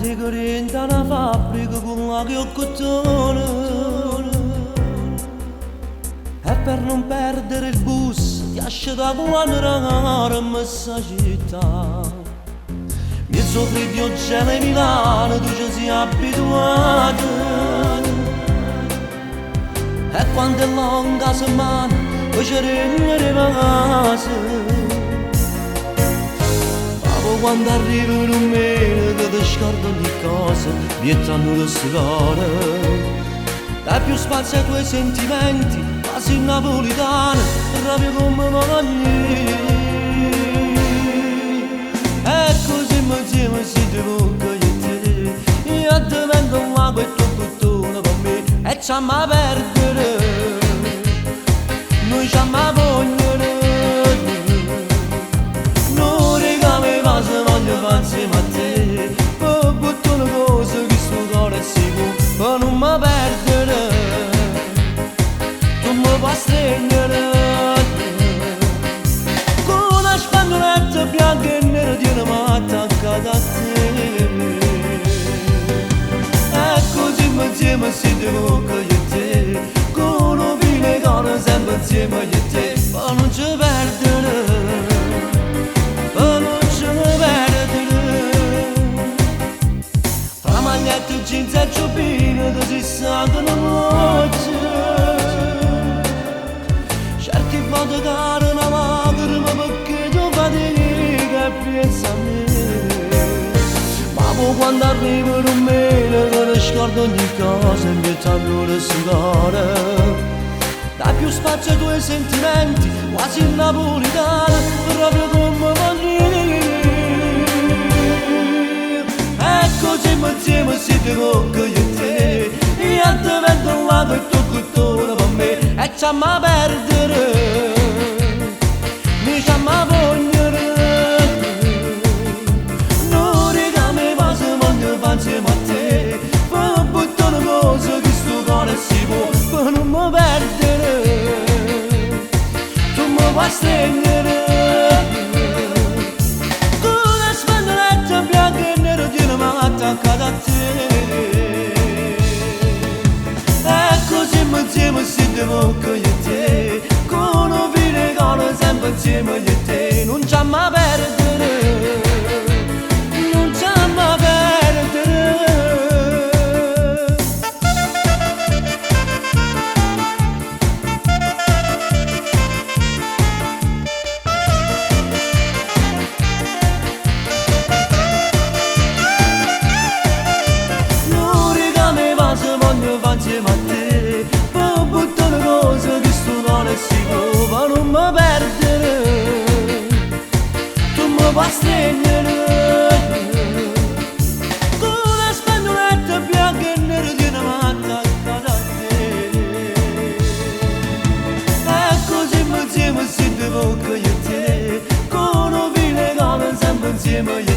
Categoria in una fabbrica con la chiocciottone. E per non perdere il bus ti lascio da quando era in questa città. Mezzo freddo gelo e Milano tu ci sei abituato. E quando è lunga settimana poi ci regneremo a casa. Quando arrivo in un mese che ti scordo ogni cosa, vietando le strade. Dai più spazio ai tuoi sentimenti, quasi napolitana, proprio come magni. E così insieme si devo io e te, io divento un lago e tu buttone per me, e ci amo a perdere, noi ci amo a voglio. Insieme a te, ho butto una cosa che sto cuore è sicuro, per non mi perdere, tu mi puoi stringere, con una spannoletta bianca e nera di una matta attaccata a te. E così insieme si tocca io e te, con un fine cane sempre insieme io e te, per non ci perdere. Jeans e giubbino che si sentono voce. Certi volte caro una lacrima perché tu fatica e pensa a me. Ma poi quando arrivo in un mese che ne scordo ogni cosa e mi tanto le sudare. Dai più spazio ai tuoi sentimenti, quasi napolitana, proprio come voglio. Insieme si tocca io e te, io divento un lago e tu cultura per me, e ci amo a perdere, mi ci amo a vogliere. Non regame ma se voglio fare insieme a te, per buttare una cosa che sto cuore si può, per non mi perdere, tu mi puoi stringere. Attaccata a te. E così insieme si tocca io e te, con un fine cane sempre insieme io e te, non ci amo a perdere, non ci amo a perdere. Insieme a te, per buttare una cosa che sto cuore si può, per non mi perdere, tu mi puoi stringere, con una spannoletta bianca e nera di una matta attaccata a te. E così insieme si tocca io e te, con un fine cane sempre insieme io